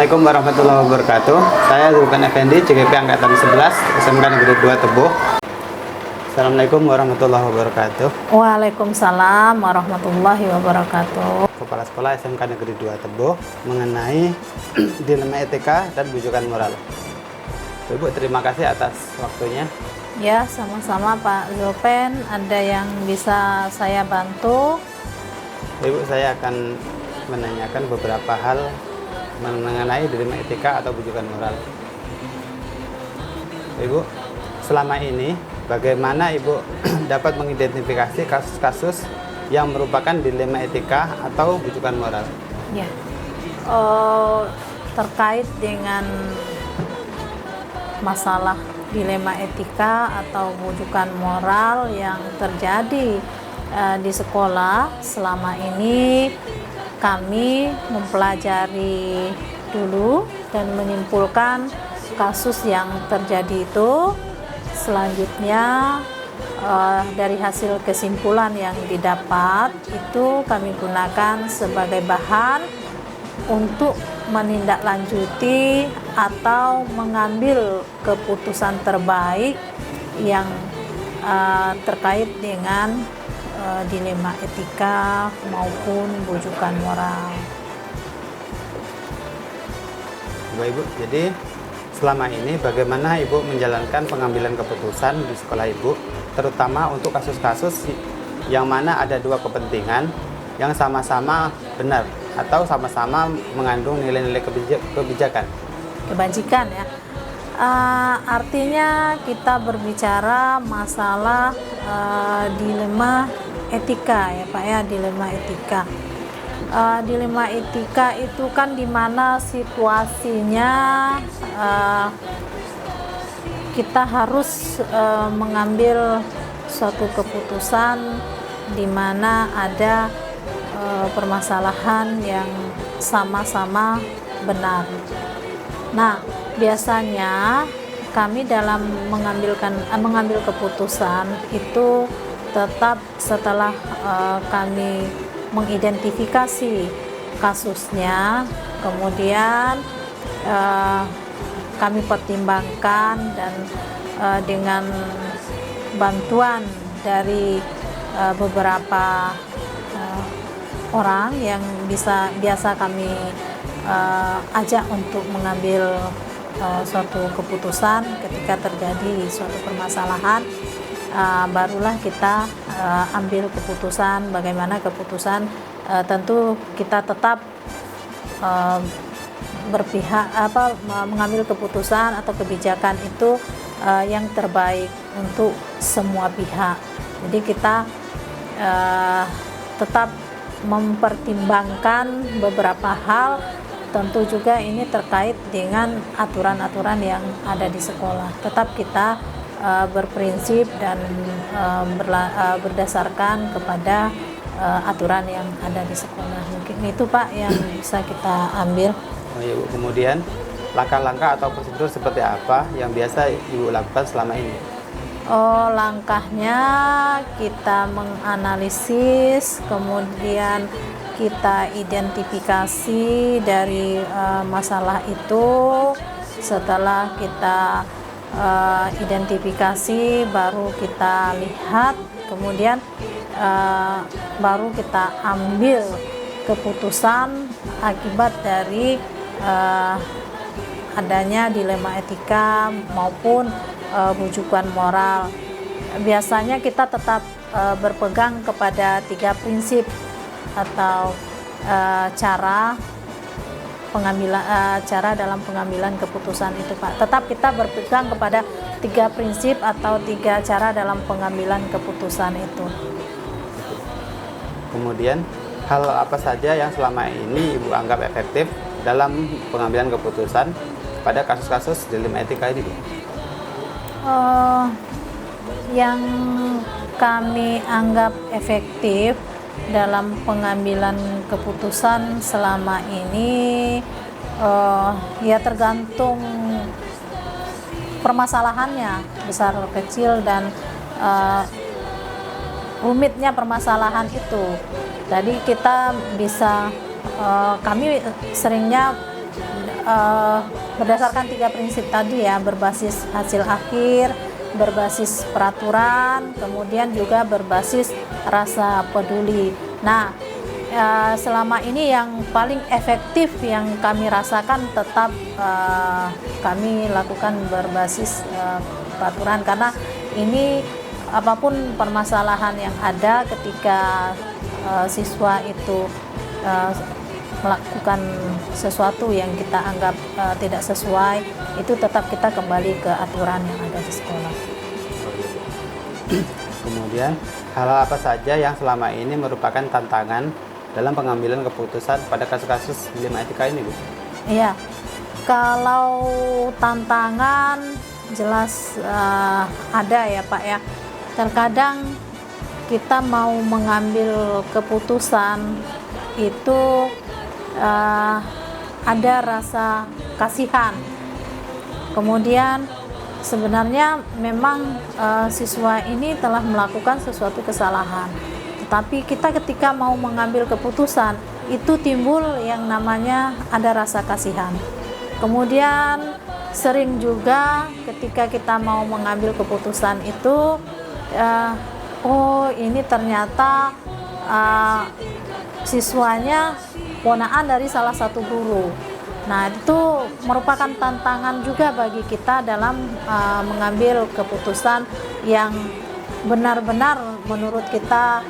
Assalamualaikum warahmatullahi wabarakatuh. Saya Zulkan Effendi, CGP Angkatan 11, SMK Negeri 2 Tebo. Assalamualaikum warahmatullahi wabarakatuh. Waalaikumsalam warahmatullahi wabarakatuh. Kepala Sekolah SMK Negeri 2 Tebo mengenai dilema etika dan bujukan moral. Ibu, terima kasih atas waktunya. Ya, sama-sama Pak Zulpen. Ada yang bisa saya bantu? Ibu, saya akan menanyakan beberapa hal mengenai dilema etika atau bujukan moral. Ibu, selama ini bagaimana Ibu dapat mengidentifikasi kasus-kasus yang merupakan dilema etika atau bujukan moral? Ya, terkait dengan masalah dilema etika atau bujukan moral yang terjadi di sekolah selama ini, kami mempelajari dulu dan menyimpulkan kasus yang terjadi itu. Selanjutnya dari hasil kesimpulan yang didapat itu kami gunakan sebagai bahan untuk menindaklanjuti atau mengambil keputusan terbaik yang terkait dengan dilema etika maupun bujukan moral. Baik Ibu, jadi selama ini bagaimana Ibu menjalankan pengambilan keputusan di sekolah Ibu, terutama untuk kasus-kasus yang mana ada dua kepentingan yang sama-sama benar atau sama-sama mengandung nilai-nilai kebijakan? Kebajikan ya. Artinya kita berbicara masalah dilema etika ya Pak ya, dilema etika. Dilema etika itu kan dimana situasinya kita harus mengambil suatu keputusan di mana ada permasalahan yang sama-sama benar. Nah, biasanya kami dalam mengambil keputusan itu tetap setelah kami mengidentifikasi kasusnya, kemudian kami pertimbangkan dan dengan bantuan dari beberapa orang yang biasa kami ajak untuk mengambil suatu keputusan ketika terjadi suatu permasalahan, barulah kita ambil keputusan. Bagaimana keputusan, tentu kita tetap mengambil keputusan atau kebijakan itu yang terbaik untuk semua pihak. Jadi kita tetap mempertimbangkan beberapa hal, tentu juga ini terkait dengan aturan-aturan yang ada di sekolah. Tetap kita berprinsip dan berdasarkan kepada aturan yang ada di sekolah. Mungkin itu Pak yang bisa kita ambil. Oh iya Bu, kemudian langkah-langkah atau prosedur seperti apa yang biasa Ibu lakukan selama ini? Langkahnya kita menganalisis, kemudian kita identifikasi dari masalah itu. Setelah kita identifikasi, baru kita lihat, kemudian baru kita ambil keputusan akibat dari adanya dilema etika maupun bujukan moral. Biasanya kita tetap berpegang kepada 3 prinsip atau cara dalam pengambilan keputusan itu Pak. Tetap kita berpegang kepada 3 prinsip atau 3 cara dalam pengambilan keputusan itu. Kemudian hal apa saja yang selama ini Ibu anggap efektif dalam pengambilan keputusan pada kasus-kasus dilema etika ini Bu? Yang kami anggap efektif dalam pengambilan keputusan selama ini ya tergantung permasalahannya, besar kecil dan rumitnya permasalahan itu. Jadi kita bisa kami seringnya berdasarkan 3 prinsip tadi ya, berbasis hasil akhir, berbasis peraturan, kemudian juga berbasis rasa peduli. Nah, selama ini yang paling efektif yang kami rasakan tetap kami lakukan berbasis peraturan, karena ini apapun permasalahan yang ada ketika siswa itu melakukan sesuatu yang kita anggap tidak sesuai, itu tetap kita kembali ke aturan yang ada di sekolah. Kemudian hal apa saja yang selama ini merupakan tantangan dalam pengambilan keputusan pada kasus-kasus dilema etika ini, Bu? Iya, kalau tantangan jelas ada ya Pak ya. Terkadang kita mau mengambil keputusan itu ada rasa kasihan. Kemudian sebenarnya memang siswa ini telah melakukan sesuatu kesalahan. Tetapi kita ketika mau mengambil keputusan itu timbul yang namanya ada rasa kasihan. Kemudian sering juga ketika kita mau mengambil keputusan itu oh ini ternyata siswanya ponaan dari salah satu guru. Nah, itu merupakan tantangan juga bagi kita dalam mengambil keputusan yang benar-benar menurut kita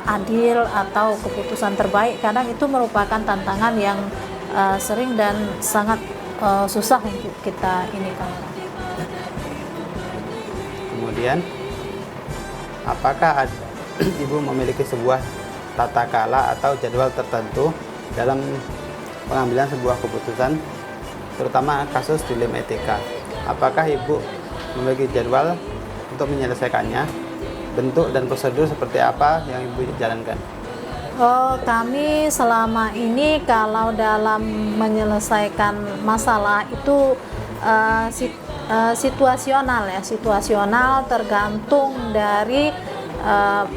adil atau keputusan terbaik. Kadang itu merupakan tantangan yang sering dan sangat susah untuk kita ini kan. Kemudian apakah Ibu memiliki sebuah tata kala atau jadwal tertentu dalam pengambilan sebuah keputusan, terutama kasus dilema etika? Apakah Ibu memiliki jadwal untuk menyelesaikannya? Bentuk dan prosedur seperti apa yang Ibu jalankan? Kami selama ini kalau dalam menyelesaikan masalah itu situasional ya, situasional tergantung dari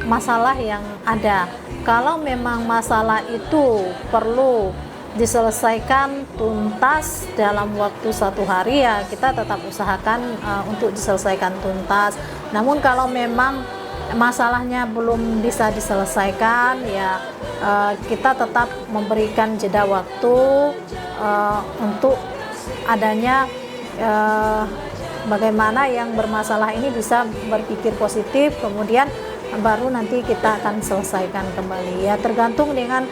masalah yang ada. Kalau memang masalah itu perlu diselesaikan tuntas dalam waktu 1 hari ya kita tetap usahakan untuk diselesaikan tuntas. Namun kalau memang masalahnya belum bisa diselesaikan ya kita tetap memberikan jeda waktu untuk adanya bagaimana yang bermasalah ini bisa berpikir positif, kemudian baru nanti kita akan selesaikan kembali ya, tergantung dengan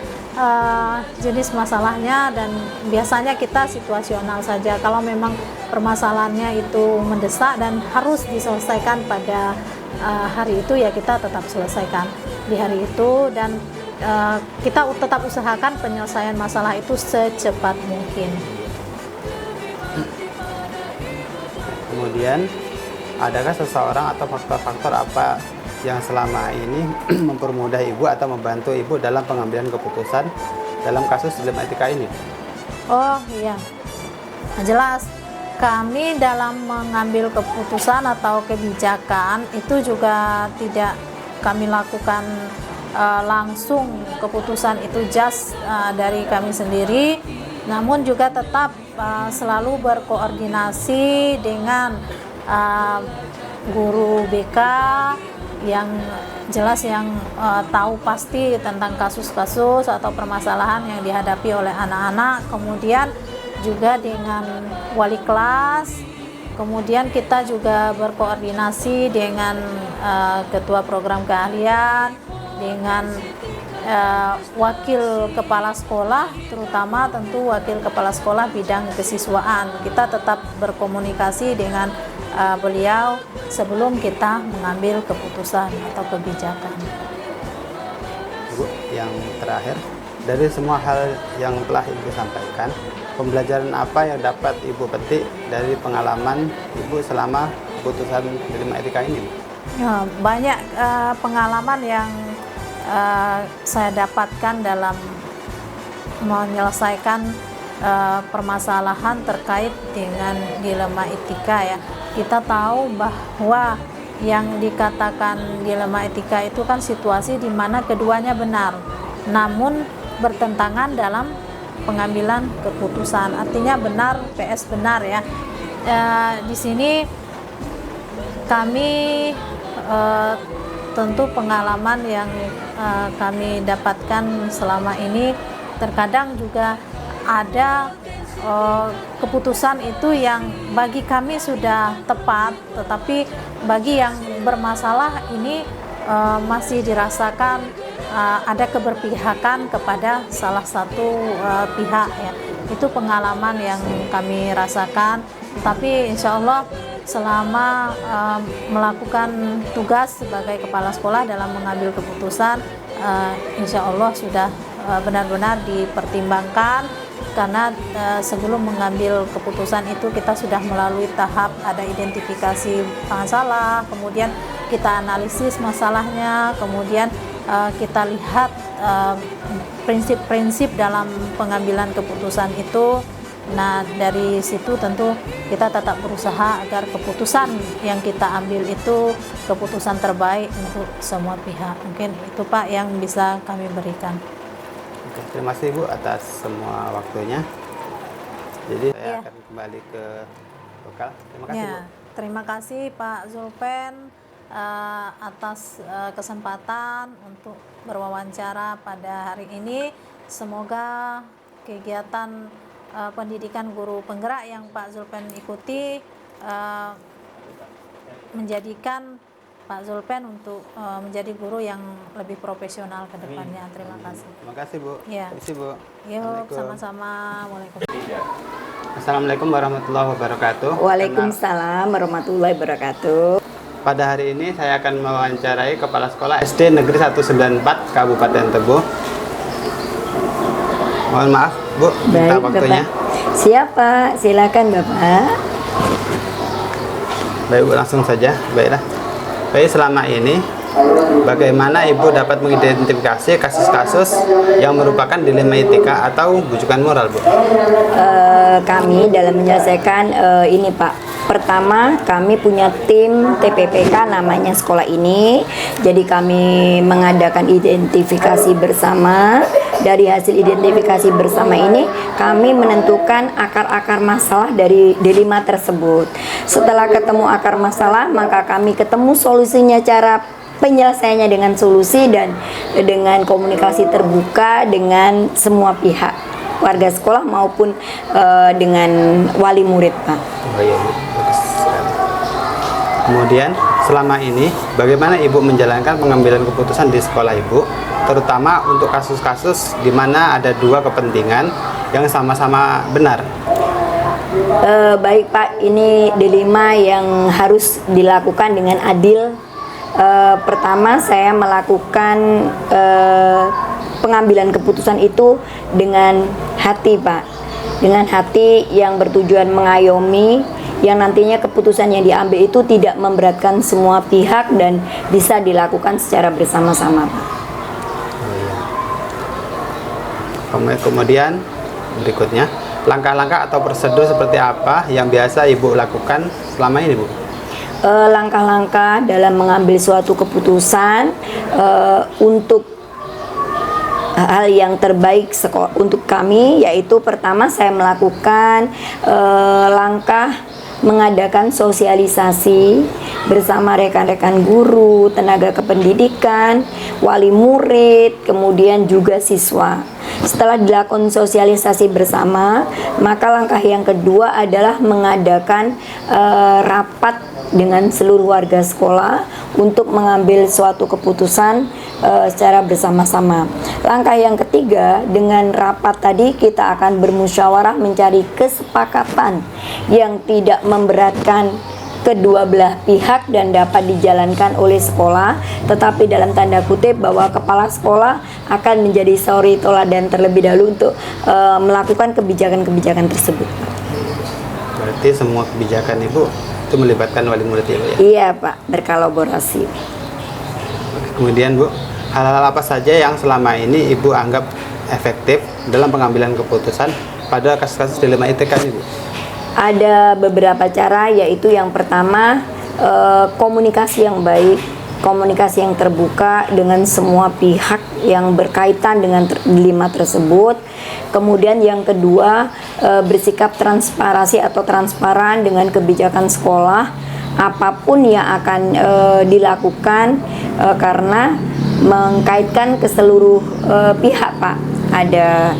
jenis masalahnya, dan biasanya kita situasional saja. Kalau memang permasalahannya itu mendesak dan harus diselesaikan pada hari itu ya kita tetap selesaikan di hari itu, dan kita tetap usahakan penyelesaian masalah itu secepat mungkin. Kemudian adakah seseorang atau faktor-faktor apa yang selama ini mempermudah Ibu atau membantu Ibu dalam pengambilan keputusan dalam kasus dilema etika ini? Oh iya, jelas kami dalam mengambil keputusan atau kebijakan itu juga tidak kami lakukan langsung keputusan itu just dari kami sendiri, namun juga tetap selalu berkoordinasi dengan guru BK yang jelas yang tahu pasti tentang kasus-kasus atau permasalahan yang dihadapi oleh anak-anak, kemudian juga dengan wali kelas, kemudian kita juga berkoordinasi dengan ketua program keahlian, dengan wakil kepala sekolah, terutama tentu wakil kepala sekolah bidang kesiswaan. Kita tetap berkomunikasi dengan beliau sebelum kita mengambil keputusan atau kebijakan. Bu, yang terakhir, dari semua hal yang telah Ibu sampaikan, pembelajaran apa yang dapat Ibu petik dari pengalaman Ibu selama keputusan dilema etika ini? Ya, banyak pengalaman yang saya dapatkan dalam menyelesaikan permasalahan terkait dengan dilema etika ya. Kita tahu bahwa yang dikatakan dilema etika itu kan situasi di mana keduanya benar, namun bertentangan dalam pengambilan keputusan. Artinya benar PS benar ya. Di sini kami tentu pengalaman yang kami dapatkan selama ini, terkadang juga ada keputusan itu yang bagi kami sudah tepat, tetapi bagi yang bermasalah ini masih dirasakan ada keberpihakan kepada salah satu pihak ya. Itu pengalaman yang kami rasakan, tapi insya Allah selama melakukan tugas sebagai kepala sekolah dalam mengambil keputusan, insya Allah sudah benar-benar dipertimbangkan, karena sebelum mengambil keputusan itu kita sudah melalui tahap ada identifikasi masalah, kemudian kita analisis masalahnya, kemudian kita lihat prinsip-prinsip dalam pengambilan keputusan itu. Nah, dari situ tentu kita tetap berusaha agar keputusan yang kita ambil itu keputusan terbaik untuk semua pihak. Mungkin itu Pak yang bisa kami berikan. Oke, terima kasih Bu atas semua waktunya. Jadi saya Iya. akan kembali ke lokal. Terima kasih Ya, Bu. terima kasih Pak Zulpen atas kesempatan untuk berwawancara pada hari ini. Semoga kegiatan pendidikan guru penggerak yang Pak Zulpen ikuti menjadikan Pak Zulpen untuk menjadi guru yang lebih profesional ke depannya. Terima kasih. Terima kasih Bu. Ya. Terima kasih Bu. Yuk, Assalamualaikum. sama-sama. Waalaikumsalam. Assalamualaikum warahmatullahi wabarakatuh. Waalaikumsalam warahmatullahi wabarakatuh. Pada hari ini saya akan mewawancarai Kepala Sekolah SD Negeri 194 Kabupaten Tebo. Mohon maaf Bu, minta Baik, waktunya. Bapak. Siapa? Silakan Bapak. Baik Bu, langsung saja. Baiklah. Baik, selama ini bagaimana Ibu dapat mengidentifikasi kasus-kasus yang merupakan dilema etika atau bujukan moral, Bu? Kami dalam menyelesaikan ini Pak. Pertama, kami punya tim TPPK namanya sekolah ini. Jadi kami mengadakan identifikasi bersama. Dari hasil identifikasi bersama ini, kami menentukan akar-akar masalah dari dilema tersebut. Setelah ketemu akar masalah, maka kami ketemu solusinya, cara penyelesaiannya dengan solusi dan dengan komunikasi terbuka dengan semua pihak, warga sekolah maupun dengan wali murid, Pak. Oh iya, Bu. Bagus sekali. Kemudian, selama ini bagaimana Ibu menjalankan pengambilan keputusan di sekolah Ibu, terutama untuk kasus-kasus di mana ada dua kepentingan yang sama-sama benar? Baik Pak, ini dilema yang harus dilakukan dengan adil. Pertama, saya melakukan pengambilan keputusan itu dengan hati Pak, dengan hati yang bertujuan mengayomi, yang nantinya keputusan yang diambil itu tidak memberatkan semua pihak dan bisa dilakukan secara bersama-sama Pak. Kemudian berikutnya, langkah-langkah atau prosedur seperti apa yang biasa Ibu lakukan selama ini, Bu? Langkah-langkah dalam mengambil suatu keputusan untuk hal yang terbaik untuk kami, yaitu pertama saya melakukan langkah mengadakan sosialisasi bersama rekan-rekan guru, tenaga kependidikan, wali murid, kemudian juga siswa. Setelah dilakukan sosialisasi bersama, maka langkah yang kedua adalah mengadakan rapat dengan seluruh warga sekolah untuk mengambil suatu keputusan secara bersama-sama. Langkah yang ketiga, dengan rapat tadi kita akan bermusyawarah mencari kesepakatan yang tidak memberatkan kedua belah pihak dan dapat dijalankan oleh sekolah, tetapi dalam tanda kutip bahwa kepala sekolah akan menjadi suri toladan terlebih dahulu untuk melakukan kebijakan-kebijakan tersebut. Berarti semua kebijakan Ibu itu melibatkan wali murid ya, Bu, ya? Iya Pak, berkolaborasi. Kemudian Bu, hal-hal apa saja yang selama ini Ibu anggap efektif dalam pengambilan keputusan pada kasus-kasus dilema etika ini, Bu? Ada beberapa cara, yaitu yang pertama komunikasi yang baik, komunikasi yang terbuka dengan semua pihak yang berkaitan dengan dilema tersebut. Kemudian yang kedua, bersikap transparasi atau transparan dengan kebijakan sekolah, apapun yang akan dilakukan, karena mengkaitkan ke seluruh pihak, Pak. Ada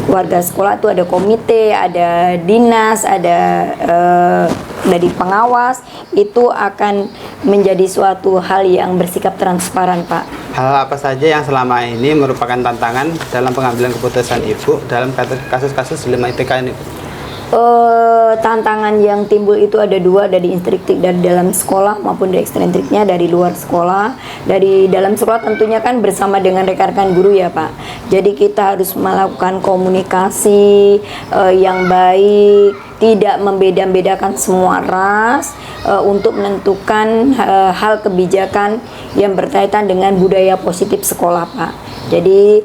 warga sekolah, itu ada komite, ada dinas, ada dari pengawas, itu akan menjadi suatu hal yang bersikap transparan, Pak. Hal apa saja yang selama ini merupakan tantangan dalam pengambilan keputusan Ibu dalam kasus-kasus dilema ITK ini, Bu? Tantangan yang timbul itu ada dua, dari instruktif dari dalam sekolah maupun dari ekstrinsiknya dari luar sekolah. Dari dalam sekolah tentunya kan bersama dengan rekan-rekan guru ya, Pak. Jadi kita harus melakukan komunikasi yang baik, tidak membeda-bedakan semua ras, untuk menentukan hal kebijakan yang berkaitan dengan budaya positif sekolah, Pak. Jadi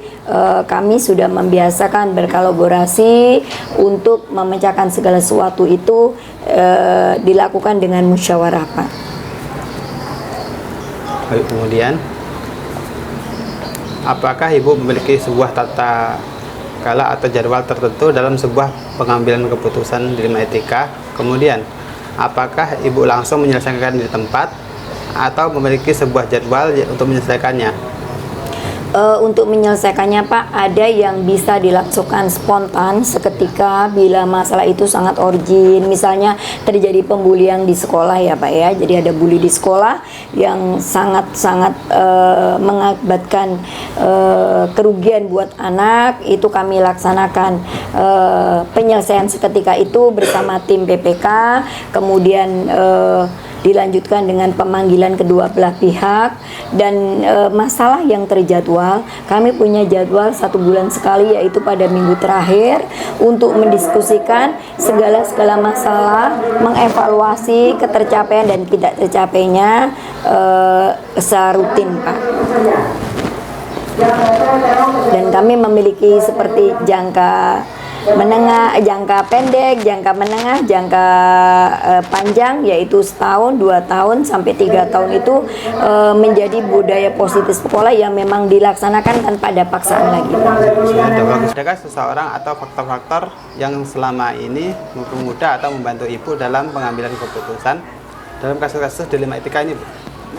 kami sudah membiasakan berkolaborasi untuk memecahkan segala sesuatu itu dilakukan dengan musyawarah, Pak. Baik, kemudian apakah Ibu memiliki sebuah tata kala atau jadwal tertentu dalam sebuah pengambilan keputusan dilema etika? Kemudian apakah Ibu langsung menyelesaikan di tempat atau memiliki sebuah jadwal untuk menyelesaikannya? Untuk menyelesaikannya, Pak, ada yang bisa dilakukan spontan seketika bila masalah itu sangat urgent. Misalnya terjadi pembulian di sekolah ya, Pak ya. Jadi ada bully di sekolah yang sangat-sangat mengakibatkan kerugian buat anak. Itu kami laksanakan penyelesaian seketika itu bersama tim PPK. Kemudian dilanjutkan dengan pemanggilan kedua belah pihak. Dan masalah yang terjadwal, kami punya jadwal 1 bulan sekali, yaitu pada minggu terakhir, untuk mendiskusikan segala masalah, mengevaluasi ketercapaian dan tidak tercapainya secara rutin, Pak. Dan kami memiliki seperti jangka menengah, jangka pendek, jangka menengah, jangka panjang, yaitu setahun, 2 tahun, sampai 3 tahun itu menjadi budaya positif sekolah yang memang dilaksanakan tanpa ada paksaan lagi. Adakah seseorang atau faktor-faktor yang selama ini mempermudah atau membantu Ibu dalam pengambilan keputusan dalam kasus-kasus dilema etika ini, Bu?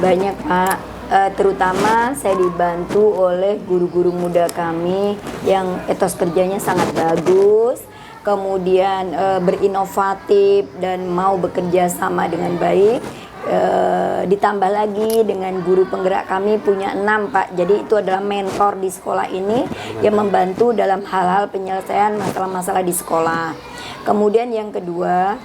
Banyak, Pak. Terutama saya dibantu oleh guru-guru muda kami yang etos kerjanya sangat bagus, kemudian berinovatif dan mau bekerja sama dengan baik. Ditambah lagi dengan guru penggerak kami punya 6, Pak. Jadi itu adalah mentor di sekolah ini yang membantu dalam hal-hal penyelesaian masalah-masalah di sekolah. Kemudian yang kedua,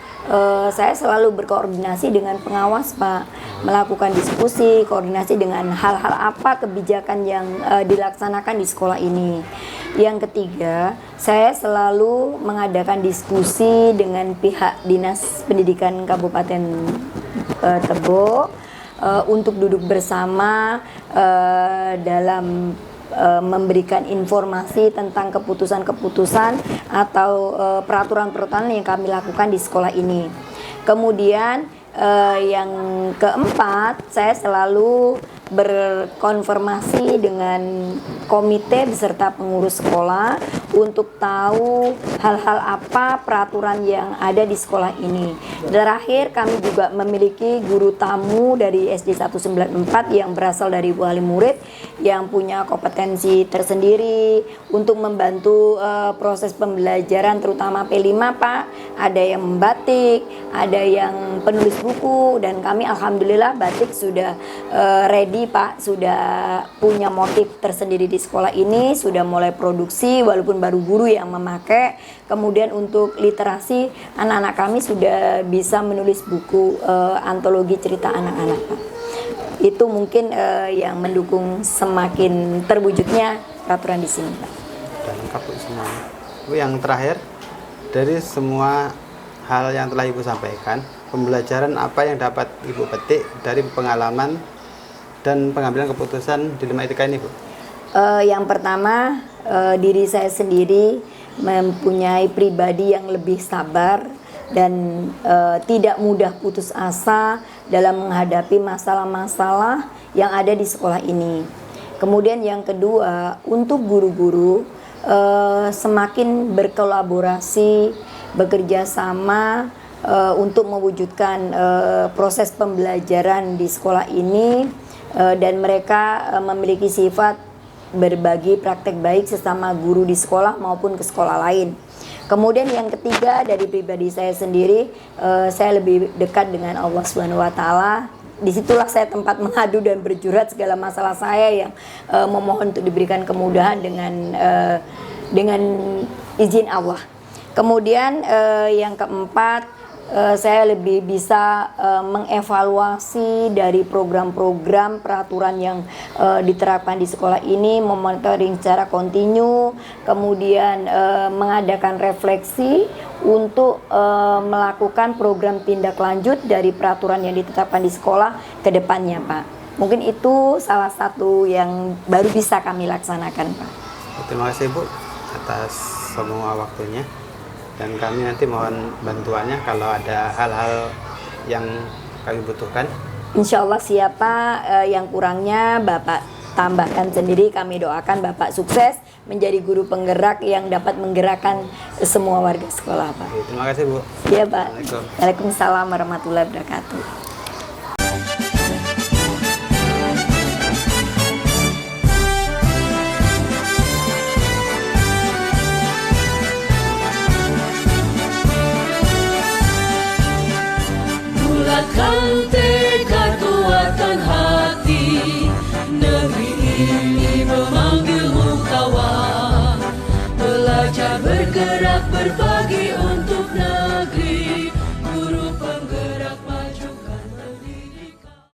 saya selalu berkoordinasi dengan pengawas, Pak, melakukan diskusi, koordinasi dengan hal-hal apa kebijakan yang dilaksanakan di sekolah ini. Yang ketiga, saya selalu mengadakan diskusi dengan pihak Dinas Pendidikan Kabupaten Tebo untuk duduk bersama dalam memberikan informasi tentang keputusan-keputusan atau peraturan-peraturan yang kami lakukan di sekolah ini. Kemudian yang keempat, saya selalu berkonfirmasi dengan komite beserta pengurus sekolah untuk tahu hal-hal apa peraturan yang ada di sekolah ini. Terakhir, kami juga memiliki guru tamu dari SD 194 yang berasal dari wali murid yang punya kompetensi tersendiri untuk membantu proses pembelajaran, terutama P5, Pak. Ada yang membatik, ada yang penulis buku, dan kami alhamdulillah batik sudah ready, Pak, sudah punya motif tersendiri di sekolah ini, sudah mulai produksi walaupun baru guru yang memakai. Kemudian untuk literasi, anak-anak kami sudah bisa menulis buku antologi cerita anak-anak, Pak. Itu mungkin yang mendukung semakin terwujudnya peraturan di sini, Pak. Dan lengkap, Bu, semua. Bu, yang terakhir, dari semua hal yang telah Ibu sampaikan, pembelajaran apa yang dapat Ibu petik dari pengalaman dan pengambilan keputusan dilema etika ini, Bu? Yang pertama, diri saya sendiri mempunyai pribadi yang lebih sabar, dan tidak mudah putus asa dalam menghadapi masalah-masalah yang ada di sekolah ini. Kemudian yang kedua, untuk guru-guru semakin berkolaborasi, bekerja sama untuk mewujudkan proses pembelajaran di sekolah ini, dan mereka memiliki sifat berbagi praktek baik sesama guru di sekolah maupun ke sekolah lain. Kemudian yang ketiga, dari pribadi saya sendiri, saya lebih dekat dengan Allah Subhanahu wa taala. Disitulah saya tempat mengadu dan berjurat segala masalah saya yang memohon untuk diberikan kemudahan dengan izin Allah. Kemudian yang keempat, saya lebih bisa mengevaluasi dari program-program peraturan yang diterapkan di sekolah ini, memonitoring secara kontinu, kemudian mengadakan refleksi untuk melakukan program tindak lanjut dari peraturan yang ditetapkan di sekolah ke depannya, Pak. Mungkin itu salah satu yang baru bisa kami laksanakan, Pak. Terima kasih Bu atas semua waktunya. Dan kami nanti mohon bantuannya kalau ada hal-hal yang kami butuhkan. Insya Allah siapa yang kurangnya Bapak tambahkan sendiri. Kami doakan Bapak sukses menjadi guru penggerak yang dapat menggerakkan semua warga sekolah, Pak. Oke, terima kasih Bu. Iya, Pak. Assalamualaikum. Waalaikumsalam warahmatullahi wabarakatuh. Cante